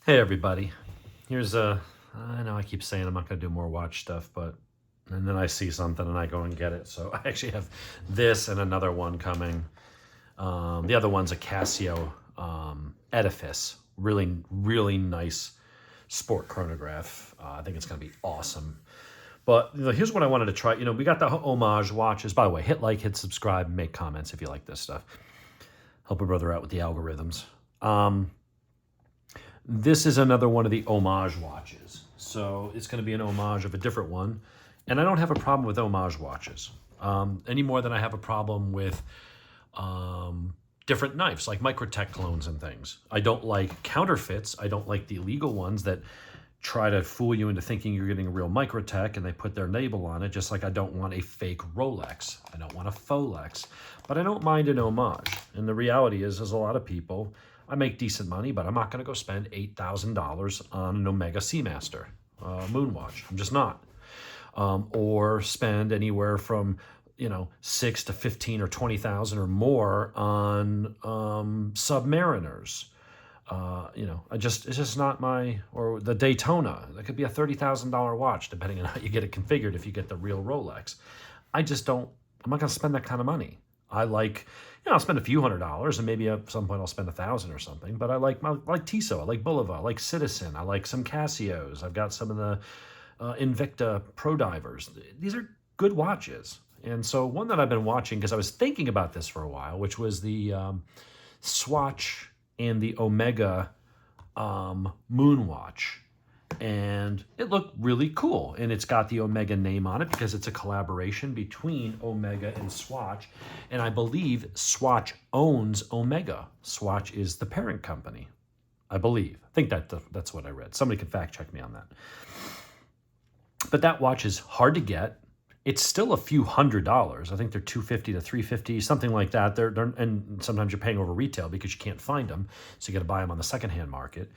Hey everybody, here's I know I keep saying I'm not going to do more watch stuff, and then I see something and I go and get it. So I actually have this and another one coming. The other one's a Casio Edifice, really, really nice sport chronograph. I think it's going to be awesome. But here's what I wanted to try. We got the homage watches. By the way, hit like, hit subscribe, make comments if you like this stuff. Help a brother out with the algorithms. This is another one of the homage watches. So it's going to be an homage of a different one. And I don't have a problem with homage watches any more than I have a problem with different knives, like Microtech clones and things. I don't like counterfeits. I don't like the illegal ones that try to fool you into thinking you're getting a real Microtech and they put their label on it, just like I don't want a fake Rolex. I don't want a Folex. But I don't mind an homage. And the reality is, there's a lot of people, I make decent money, but I'm not going to go spend $8,000 on an Omega Seamaster moonwatch. I'm just not. Or spend anywhere from 6 to 15 or 20,000 or more on Submariners. It's just not my, or the Daytona. That could be a $30,000 watch, depending on how you get it configured. If you get the real Rolex, I'm not going to spend that kind of money. I like, I'll spend a few $100s, and maybe at some point I'll spend 1,000 or something. But I like Tissot, I like Bulova, I like Citizen, I like some Casios. I've got some of the Invicta Pro Divers. These are good watches. And so one that I've been watching, because I was thinking about this for a while, which was the Swatch and the Omega Moonwatch. And it looked really cool. And it's got the Omega name on it because it's a collaboration between Omega and Swatch. And I believe Swatch owns Omega. Swatch is the parent company, I believe. I think that's what I read. Somebody can fact check me on that. But that watch is hard to get. It's still a few $100s. I think they're $250 to $350, something like that. And sometimes you're paying over retail because you can't find them, so you got to buy them on the secondhand market.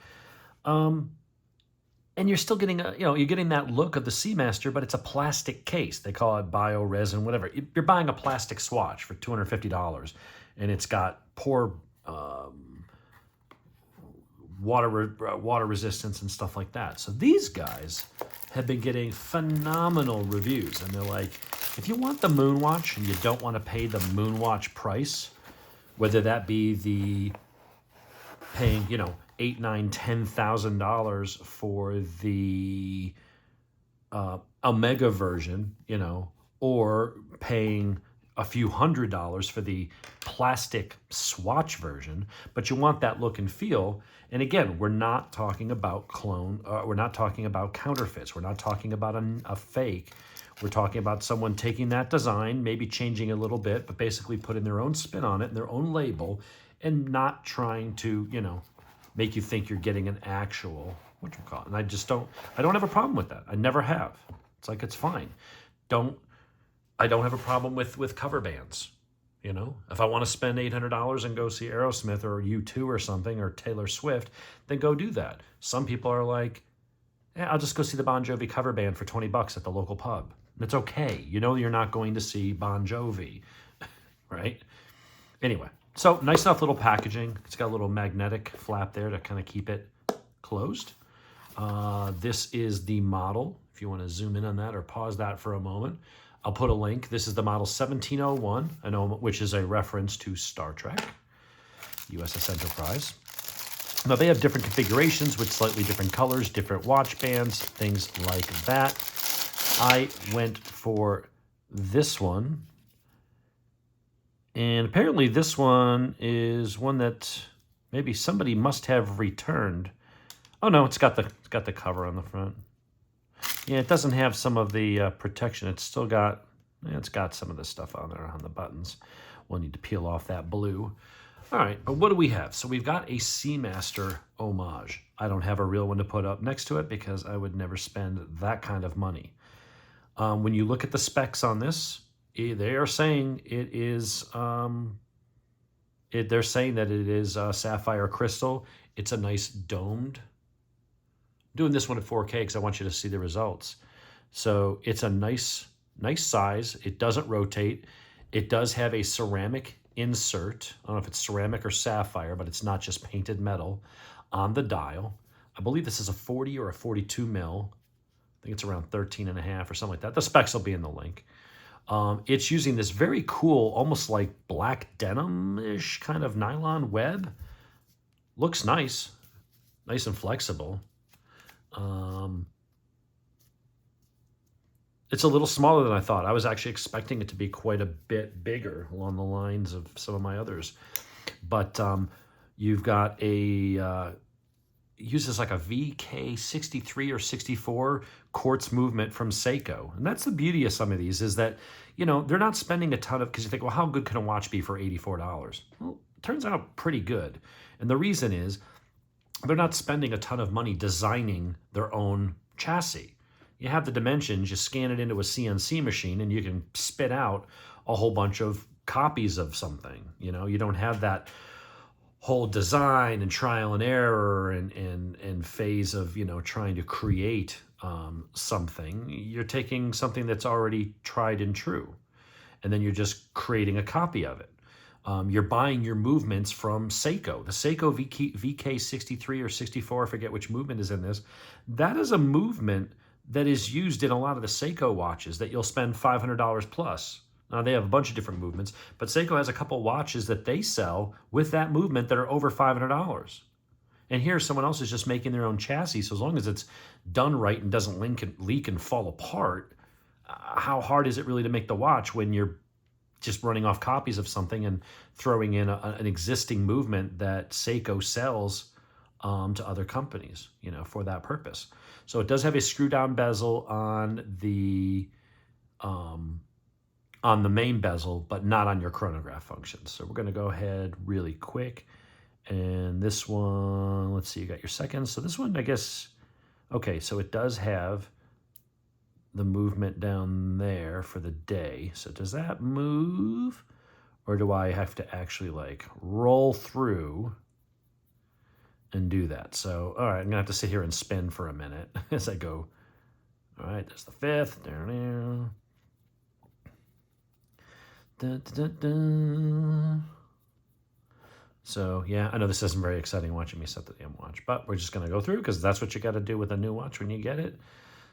And you're still getting you're getting that look of the Seamaster, but it's a plastic case. They call it bio-resin, whatever. You're buying a plastic Swatch for $250, and it's got poor water resistance and stuff like that. So these guys have been getting phenomenal reviews, and they're like, if you want the Moonwatch and you don't want to pay the Moonwatch price, whether that be the paying $8,000, $9,000, $10,000 for the Omega version, or paying a few $100s for the plastic Swatch version, but you want that look and feel. And again, we're not talking about we're not talking about counterfeits. We're not talking about a fake. We're talking about someone taking that design, maybe changing a little bit, but basically putting their own spin on it and their own label, and not trying to, make you think you're getting an actual, and I don't have a problem with that. I never have. It's fine. I don't have a problem with cover bands. If I want to spend $800 and go see Aerosmith or U2 or something, or Taylor Swift, then go do that. Some people are like, yeah, I'll just go see the Bon Jovi cover band for $20 at the local pub. And it's okay. You're not going to see Bon Jovi, right? Anyway, so nice enough little packaging. It's got a little magnetic flap there to kind of keep it closed. This is the model, if you want to zoom in on that or pause that for a moment. I'll put a link. This is the model 1701, which is a reference to Star Trek, USS Enterprise. Now, they have different configurations with slightly different colors, different watch bands, things like that. I went for this one. And apparently this one is one that maybe somebody must have returned. Oh, no, it's got the cover on the front. Yeah, it doesn't have some of the protection. It's got some of the stuff on there on the buttons. We'll need to peel off that blue. All right, but what do we have? So we've got a Seamaster homage. I don't have a real one to put up next to it because I would never spend that kind of money. When you look at the specs on this, they are saying it is. They're saying that it is sapphire crystal. It's a nice domed. I'm doing this one at 4K because I want you to see the results. So it's a nice size. It doesn't rotate. It does have a ceramic insert. I don't know if it's ceramic or sapphire, but it's not just painted metal on the dial. I believe this is a 40 or a 42 mil. I think it's around 13.5 or something like that. The specs will be in the link. It's using this very cool, almost like black denim-ish kind of nylon web. Looks nice. Nice and flexible. It's a little smaller than I thought. I was actually expecting it to be quite a bit bigger along the lines of some of my others. But you've got a... uses like a VK63 or 64 quartz movement from Seiko. And that's the beauty of some of these, is that, you know, they're not spending a ton of, because you think, well, how good can a watch be for $84? Well, it turns out pretty good. And the reason is they're not spending a ton of money designing their own chassis. You have the dimensions, you scan it into a CNC machine, and you can spit out a whole bunch of copies of something. You know, you don't have that whole design and trial and error and phase of, you know, trying to create something. You're taking something that's already tried and true, and then you're just creating a copy of it. You're buying your movements from Seiko. The Seiko VK63 or 64, I forget which movement is in this. That is a movement that is used in a lot of the Seiko watches that you'll spend $500 plus. Now, they have a bunch of different movements, but Seiko has a couple watches that they sell with that movement that are over $500. And here, someone else is just making their own chassis. So as long as it's done right and doesn't leak and fall apart, how hard is it really to make the watch when you're just running off copies of something and throwing in an existing movement that Seiko sells to other companies, you know, for that purpose. So it does have a screw-down bezel on the main bezel, but not on your chronograph functions. So we're going to go ahead really quick. And this one, let's see, you got your seconds. So this one, I guess, okay, so it does have the movement down there for the day. So does that move? Or do I have to actually like roll through and do that? So, all right, I'm gonna have to sit here and spin for a minute as I go. All right, there's the fifth. Dun, dun, dun, dun. So yeah, I know this isn't very exciting watching me set the damn watch, but we're just gonna go through because that's what you gotta do with a new watch when you get it.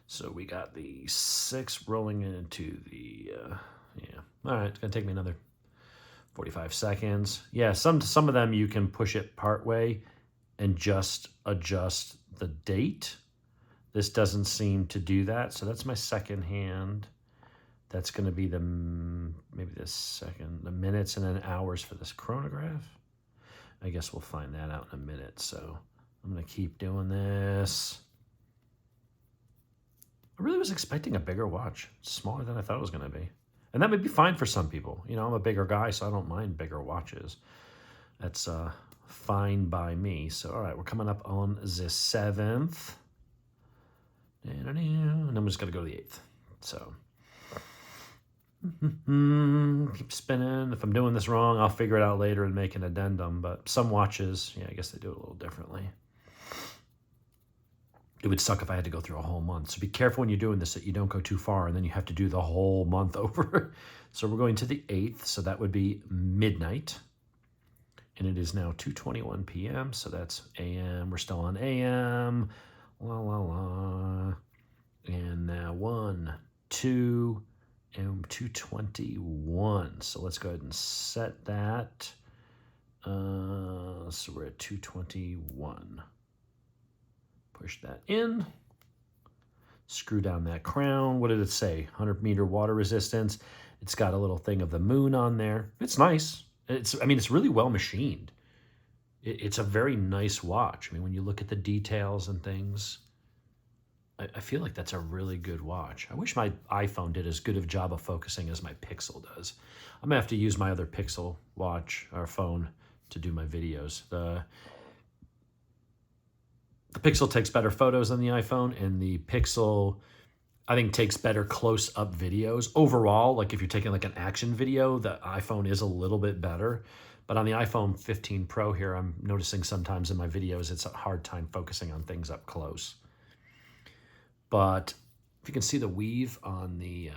So we got the 6 rolling into the, yeah. All right, it's gonna take me another 45 seconds. Yeah, some of them you can push it part way and just adjust the date. This doesn't seem to do that. So that's my second hand. That's gonna be the, maybe the minutes and then hours for this chronograph. I guess we'll find that out in a minute. So I'm gonna keep doing this. I really was expecting a bigger watch. It's smaller than I thought it was gonna be. And that may be fine for some people. You know, I'm a bigger guy, so I don't mind bigger watches. That's fine by me. So, all right, we're coming up on the 7th. And then we're just gonna go to the 8th. So, keep spinning. If I'm doing this wrong, I'll figure it out later and make an addendum. But some watches, yeah, I guess they do it a little differently. It would suck if I had to go through a whole month. So be careful when you're doing this that you don't go too far and then you have to do the whole month over. So we're going to the 8th. So that would be midnight. And it is now 2:21 p.m. So that's a.m. We're still on a.m. La, la, la. And now 1, 2, and 2:21. So let's go ahead and set that. So we're at 2:21. Push that in. Screw down that crown. What did it say? 100-meter water resistance. It's got a little thing of the moon on there. It's nice. I mean, it's really well machined. It's a very nice watch. I mean, when you look at the details and things, I feel like that's a really good watch. I wish my iPhone did as good of a job of focusing as my Pixel does. I'm gonna have to use my other Pixel watch or phone to do my videos. The Pixel takes better photos than the iPhone, and the Pixel, I think, takes better close-up videos. Overall, like if you're taking like an action video, the iPhone is a little bit better. But on the iPhone 15 Pro here, I'm noticing sometimes in my videos, it's a hard time focusing on things up close. But if you can see the weave on the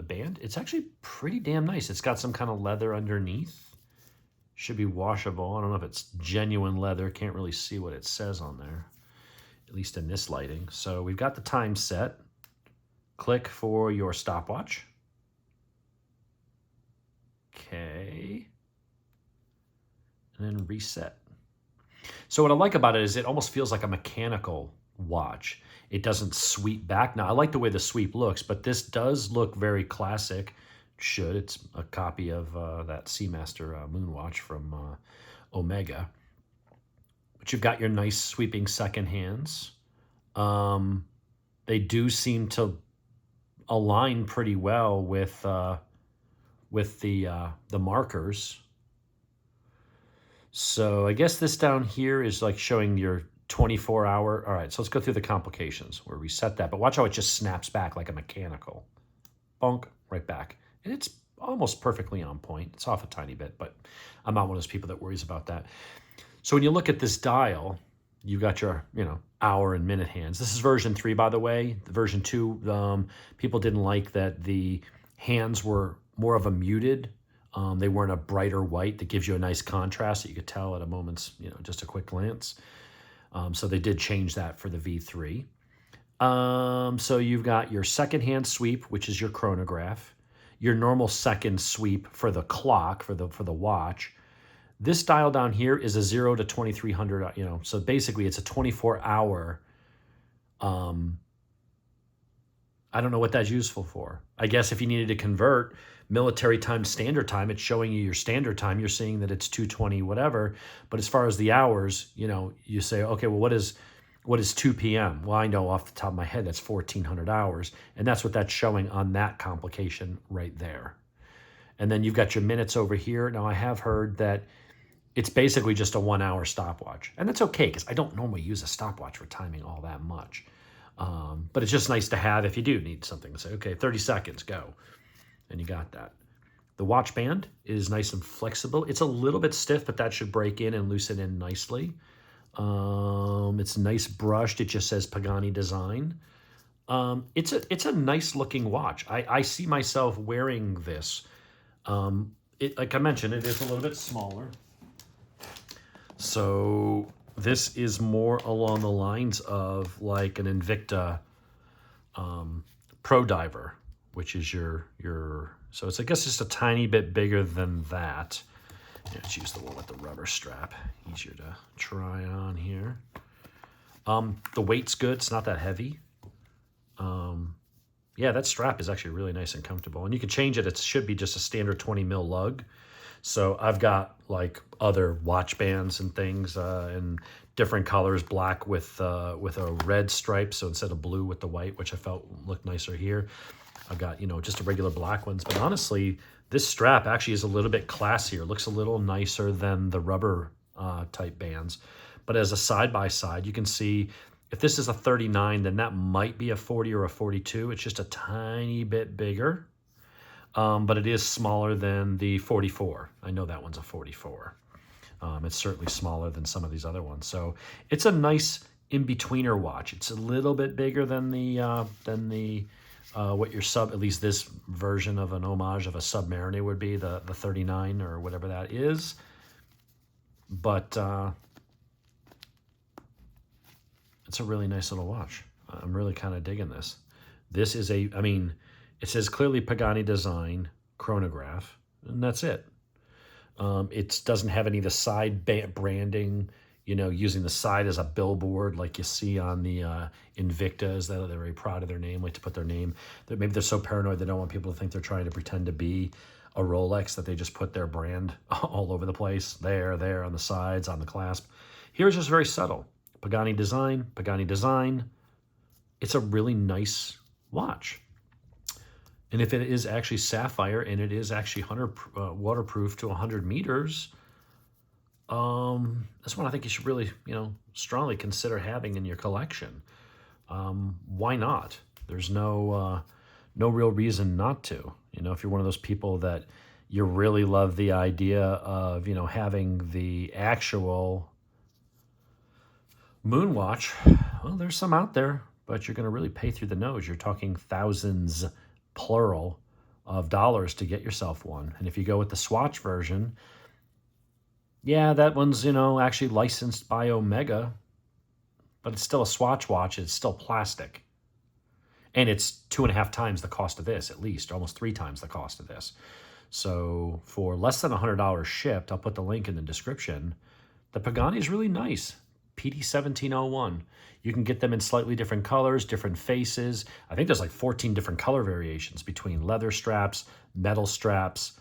band, it's actually pretty damn nice. It's got some kind of leather underneath. Should be washable. I don't know if it's genuine leather. Can't really see what it says on there, at least in this lighting. So we've got the time set. Click for your stopwatch. Okay. And then reset. So what I like about it is it almost feels like a mechanical watch. It doesn't sweep back. Now, I like the way the sweep looks, but this does look very classic. Should. It's a copy of that Seamaster moon watch from Omega. But you've got your nice sweeping second hands. They do seem to align pretty well with the markers. So I guess this down here is like showing your 24-hour. All right, so let's go through the complications. We'll reset that, but watch how it just snaps back like a mechanical. Bonk, right back. And it's almost perfectly on point. It's off a tiny bit, but I'm not one of those people that worries about that. So when you look at this dial, you've got your, hour and minute hands. This is version 3, by the way. The version 2, people didn't like that the hands were more of a muted. They weren't a brighter white that gives you a nice contrast that you could tell at a moment's, just a quick glance. So they did change that for the V3. So you've got your second hand sweep, which is your chronograph, your normal second sweep for the clock, for the watch. This dial down here is a 0 to 2300, so basically it's a 24-hour. I don't know what that's useful for. I guess if you needed to convert military time to standard time, it's showing you your standard time. You're seeing that it's 2:20, whatever. But as far as the hours, you say, okay, well, what is 2 p.m.? Well, I know off the top of my head, that's 1400 hours. And that's what that's showing on that complication right there. And then you've got your minutes over here. Now, I have heard that it's basically just a 1-hour stopwatch. And that's okay, because I don't normally use a stopwatch for timing all that much. But it's just nice to have if you do need something to say, okay, 30 seconds, go. And you got that. The watch band is nice and flexible. It's a little bit stiff, but that should break in and loosen in nicely. It's nice brushed. It just says Pagani Design. It's a nice looking watch. I see myself wearing this. Like I mentioned, it is a little bit smaller. So this is more along the lines of like an Invicta Pro Diver, which is your so it's, I guess, just a tiny bit bigger than that. Let's use the one with the rubber strap. Easier to try on here. The weight's good. It's not that heavy. Yeah, that strap is actually really nice and comfortable. And you can change it. It should be just a standard 20 mil lug. So I've got like other watch bands and things in different colors, black with a red stripe. So instead of blue with the white, which I felt looked nicer here, I've got, just a regular black ones. But honestly, this strap actually is a little bit classier. It looks a little nicer than the rubber type bands. But as a side-by-side, you can see if this is a 39, then that might be a 40 or a 42. It's just a tiny bit bigger. But it is smaller than the 44. I know that one's a 44. It's certainly smaller than some of these other ones. So it's a nice in-betweener watch. It's a little bit bigger than what your at least this version of an homage of a Submariner would be, the 39 or whatever that is. But it's a really nice little watch. I'm really kind of digging this. This is it says clearly Pagani Design, Chronograph, and that's it. It doesn't have any of the side branding, using the side as a billboard like you see on the Invictas. They're very proud of their name, like to put their name. Maybe they're so paranoid they don't want people to think they're trying to pretend to be a Rolex that they just put their brand all over the place, there, on the sides, on the clasp. Here it's just very subtle. Pagani Design, Pagani Design. It's a really nice watch. And if it is actually sapphire and it is actually waterproof to 100 meters, that's one I think you should really, strongly consider having in your collection. Why not? There's no real reason not to. If you're one of those people that you really love the idea of, having the actual moon watch, well, there's some out there, but you're going to really pay through the nose. You're talking thousands, plural, of dollars to get yourself one. And if you go with the Swatch version, Yeah, that one's, you know, actually licensed by Omega, but it's still a Swatch watch. It's still plastic. And it's 2.5 times the cost of this, at least, almost 3 times the cost of this. So for less than $100 shipped, I'll put the link in the description. The Pagani is really nice. PD1701. You can get them in slightly different colors, different faces. I think there's like 14 different color variations between leather straps, metal straps,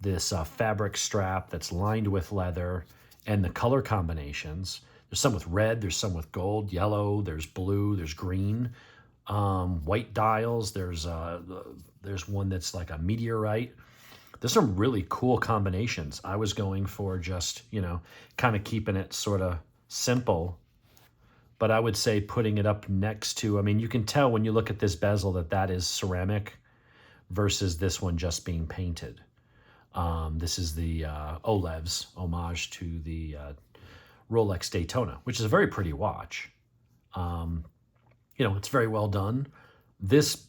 this fabric strap that's lined with leather, and the color combinations. There's some with red, there's some with gold, yellow, there's blue, there's green, white dials. There's one that's like a meteorite. There's some really cool combinations. I was going for just, you know, kind of keeping it sort of simple, but I would say putting it up next to, I mean, you can tell when you look at this bezel that that is ceramic versus this one just being painted. This is the Olev's homage to the Rolex Daytona, which is a very pretty watch. You know, it's very well done. This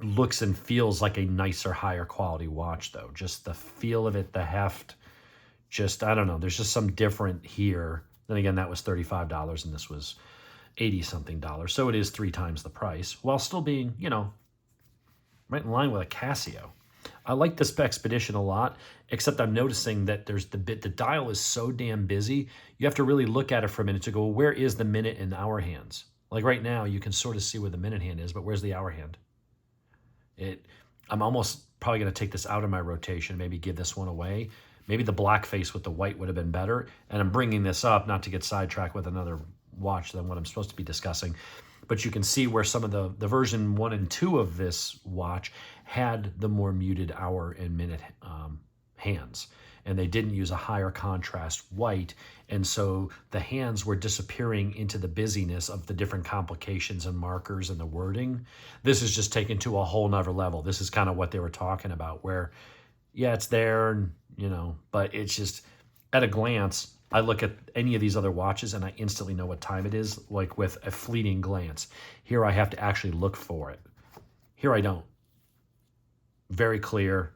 looks and feels like a nicer, higher quality watch, though. Just the feel of it, the heft, just, I don't know. There's just some different here. Then again, that was $35 and this was 80-something dollars. So it is 3 times the price while still being, you know, right in line with a Casio. I like this Expedition a lot, except I'm noticing that there's the dial is so damn busy. You have to really look at it for a minute to go, well, where is the minute and hour hands? Like right now, you can sort of see where the minute hand is, but where's the hour hand? I'm almost probably going to take this out of my rotation, maybe give this one away. Maybe the black face with the white would have been better. And I'm bringing this up not to get sidetracked with another watch than what I'm supposed to be discussing. But you can see where some of the version 1 and 2 of this watch had the more muted hour and minute hands. And they didn't use a higher contrast white. And so the hands were disappearing into the busyness of the different complications and markers and the wording. This is just taken to a whole nother level. This is kind of what they were talking about where, yeah, it's there, and, you know, but it's just at a glance, I look at any of these other watches and I instantly know what time it is, like with a fleeting glance. Here I have to actually look for it. Here I don't. Very clear.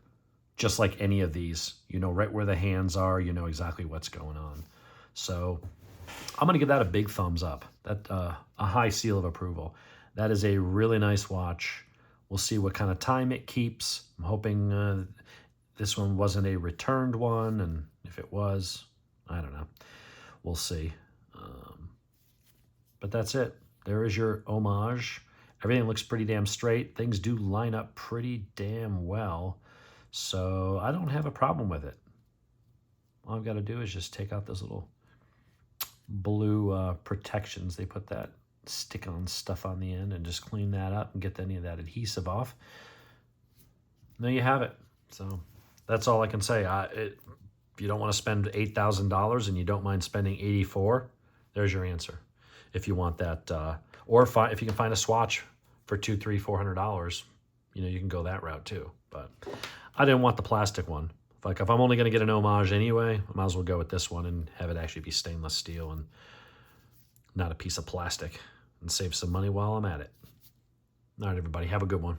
Just like any of these, you know right where the hands are, you know exactly what's going on. So I'm going to give that a big thumbs up, that a high seal of approval. That is a really nice watch. We'll see what kind of time it keeps. I'm hoping this one wasn't a returned one, and if it was, I don't know. We'll see. But that's it. There is your homage. Everything looks pretty damn straight. Things do line up pretty damn well. So I don't have a problem with it. All I've got to do is just take out those little blue protections. They put that stick-on stuff on the end and just clean that up and get any of that adhesive off. And there you have it. So that's all I can say. If you don't want to spend $8,000 and you don't mind spending $84,000, there's your answer. If you want that, or if you can find a Swatch for $200, $300, $400, you know, you can go that route too. But I didn't want the plastic one. Like if I'm only going to get an homage anyway, I might as well go with this one and have it actually be stainless steel and not a piece of plastic, and save some money while I'm at it. All right, everybody, have a good one.